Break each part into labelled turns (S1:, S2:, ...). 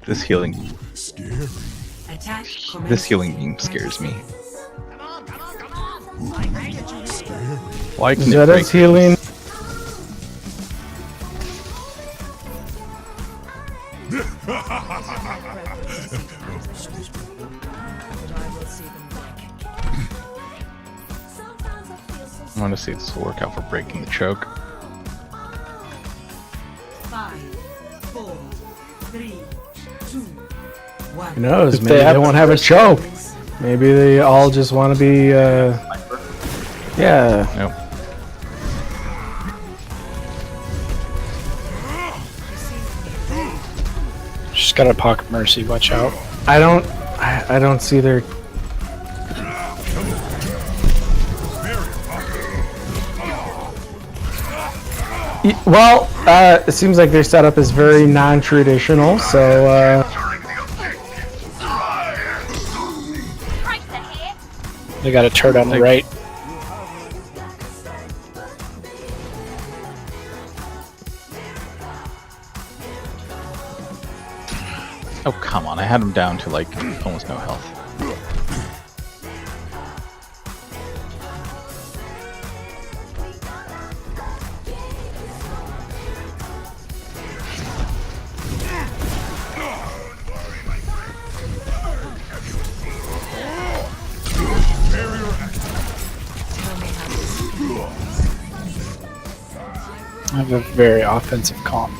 S1: This healing
S2: Attack
S1: this healing beam scares me. Why can it break?
S3: Zeta's healing.
S1: I want to see if this will work out for breaking the choke.
S2: 5, 4, 3, 2, 1.
S3: Who knows?
S4: If
S3: Maybe
S4: they
S3: they,
S4: have
S3: won't have a choke. Maybe they all just want to be. Yeah.
S1: Nope.
S4: She's got a pocket mercy. Watch out.
S3: I don't see their. Well, it seems like their setup is very non-traditional, so
S4: They got a turret on the right.
S1: Oh come on! I had him down to like almost no health.
S4: I have a very offensive comp.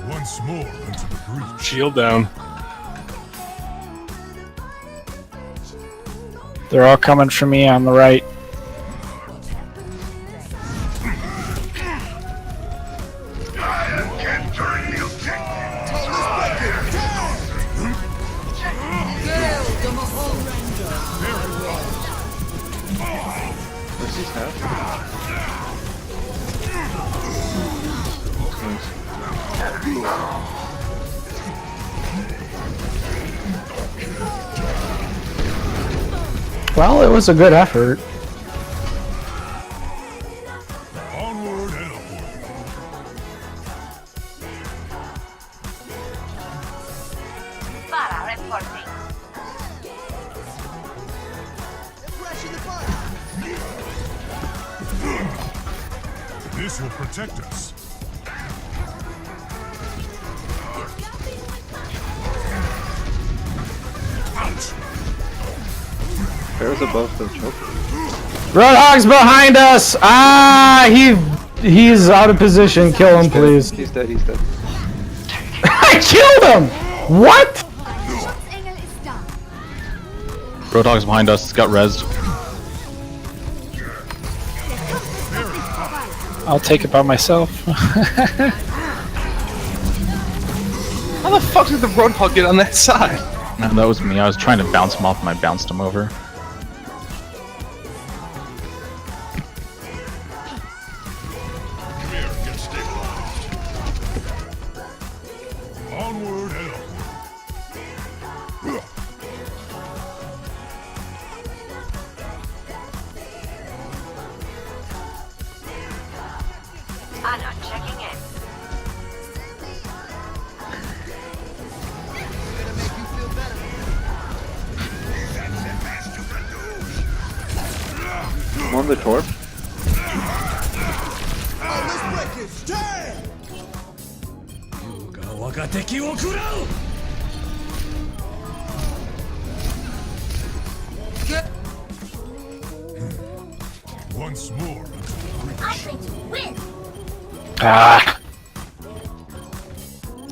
S5: Once more into the breach.
S6: Shield down.
S4: They're all coming for me on the right.
S3: well, it was a good effort.
S5: Onward and upward.
S7: Para reporting.
S5: This will protect us. Ouch!
S8: Bear's above the choke.
S3: Roadhog's behind us! Ah, he's out of position. Kill him, please.
S8: He's dead, he's dead.
S3: I killed him! What?
S1: Roadhog's behind us. It's got rezzed.
S4: I'll take it by myself.
S6: How the fuck did the Roadhog get on that side?
S1: No, that was me. I was trying to bounce him off and I bounced him over.
S5: Come here, get stabilized. Onward and upward.
S7: Anna checking in.
S8: I'm on the torp.
S5: Once more into the breach.
S7: I think to win.
S4: Ah!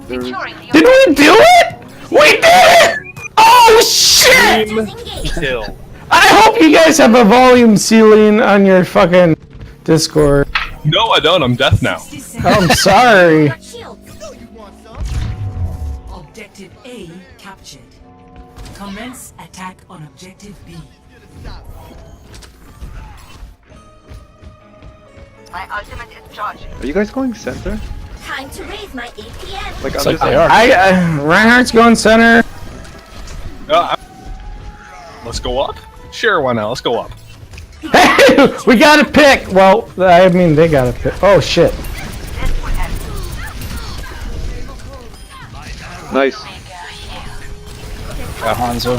S7: Securing the
S3: Did we do it? We did it! Oh shit!
S7: engaged.
S6: Kill.
S3: I hope you guys have a volume ceiling on your fucking Discord.
S6: No, I don't. I'm deaf now.
S3: I'm sorry.
S7: Shield.
S2: Objective A captured. Commence attack on objective B.
S7: My ultimate is charging.
S8: Are you guys going center?
S7: Time to raise my APM.
S8: Like,
S4: Looks
S8: I'm
S4: like
S8: just,
S4: they are.
S3: Reinhardt's going center.
S6: Let's go up. Sure, why not? Let's go up.
S3: We gotta pick. Well, I mean, they gotta pick. Oh shit.
S8: Nice.
S4: Got Hanzo.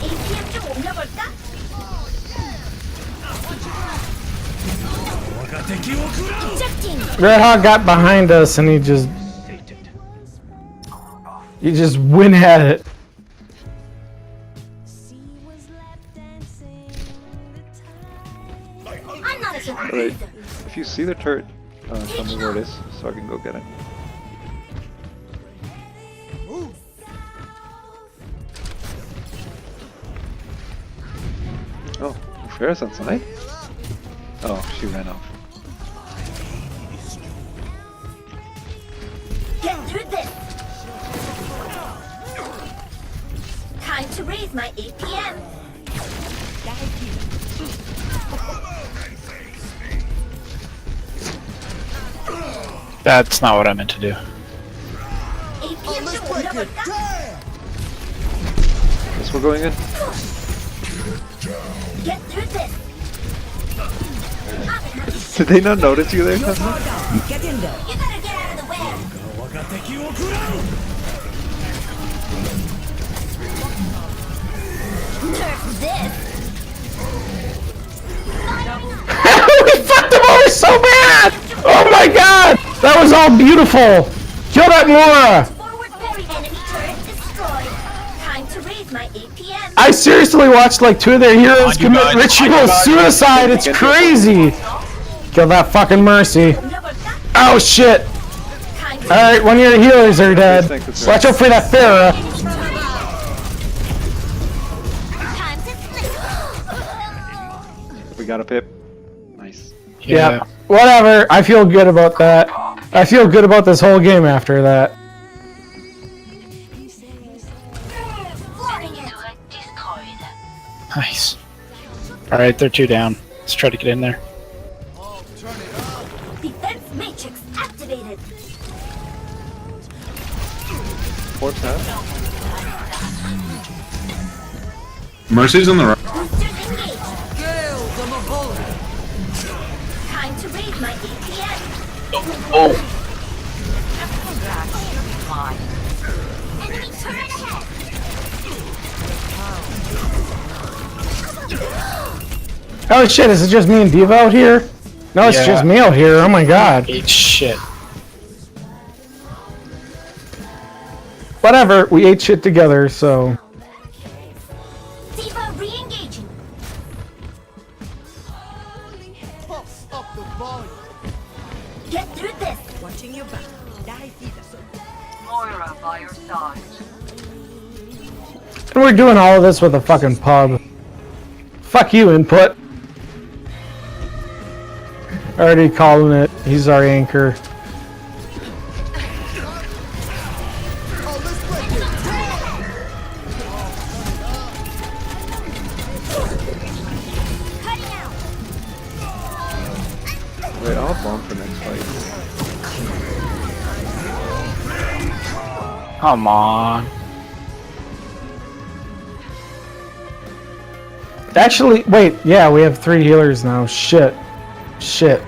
S7: APM 좀 올려볼까? Injecting.
S3: Red Hawk got behind us and he just went at it.
S7: I'm not a hero
S8: Alright.
S7: either.
S8: If you see the turret, tell me where it is so I can go get it. Oh, Farrah's outside? Oh, she ran off.
S7: Get through this. Time to raise my APM.
S4: That's not what I meant to do.
S7: APM 좀 올려볼까?
S8: Guess we're going in.
S7: Get through this.
S8: Did they not notice you there, Kazma?
S7: You better get out of the way. Nerf this.
S3: We fucked them over so bad! Oh my god! That was all beautiful! Kill that Mora!
S7: Forward fairy enemy turret destroyed. Time to raise my APM.
S3: I seriously watched like 2 of their heroes
S1: you
S3: commit
S1: guys.
S3: ritual suicide. It's crazy! Kill that fucking Mercy.
S7: 올려볼까?
S3: Oh shit!
S7: Time to
S3: Alright, one of your healers are dead. Watch out for that Farah.
S7: time to split.
S8: We got a pip. Nice.
S3: Yeah. Whatever. I feel good about that. I feel good about this whole game after that.
S7: Flooding it.
S4: Nice. Alright, they're 2 down. Let's try to get in there.
S7: Defense matrix activated.
S8: Fourth half.
S9: Mercy's on the right.
S7: Boosters engaged. Time to raise my APM. Enemy turret ahead.
S3: Oh shit, is it just me and Diva out here? No, it's
S4: Yeah.
S3: just me out here. Oh my god.
S4: Eat shit.
S3: Whatever, we ate shit together, so.
S7: Diva re-engaging. Get through this. Watching your back. Moira by your side.
S3: And we're doing all of this with a fucking pub. Fuck you, input. Already calling it. He's our anchor.
S7: Cutting out.
S8: Wait, I'll bomb for next fight.
S4: Come on.
S3: Actually, wait, yeah, we have 3 healers now. Shit. Shit.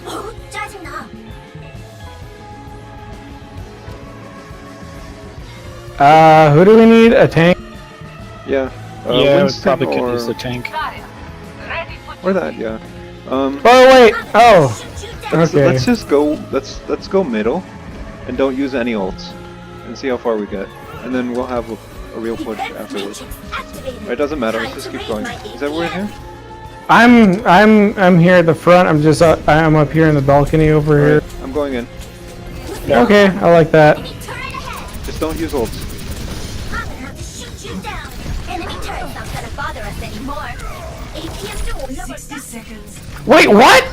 S7: Oh, 짜증나.
S3: Who do we need? A tank?
S8: Yeah.
S4: Yeah, we
S8: Winston
S4: probably could
S8: or,
S4: use the tank.
S8: or that, yeah.
S3: Oh, wait. Oh.
S7: Shoot you down.
S8: So
S3: Okay.
S8: let's just go. Let's go middle, and don't use any ults, and see how far we get, and then we'll have a real push
S7: Defense
S8: afterwards.
S7: matrix activated.
S8: It doesn't matter. Let's
S7: Time
S8: just
S7: to
S8: keep
S7: raise
S8: going.
S7: my
S8: Is everyone
S7: APM.
S8: here?
S3: I'm here at the front. I'm just I'm up here in the balcony over here.
S8: I'm going in.
S3: Okay, I like that.
S7: Enemy turret ahead.
S8: Just don't use ults.
S7: I'm gonna have to shoot you down. Enemy turret's not gonna bother us anymore. APM 좀 올려볼까?
S2: 60 seconds.
S3: Wait, what?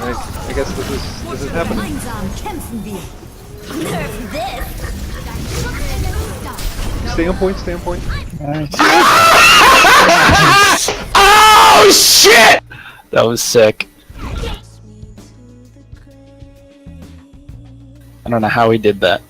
S8: Alright. I guess this is happening.
S7: Nerf this.
S8: Stay on point. Stay on point.
S4: Nice.
S3: Oh shit!
S4: That was sick. I don't know how he did that.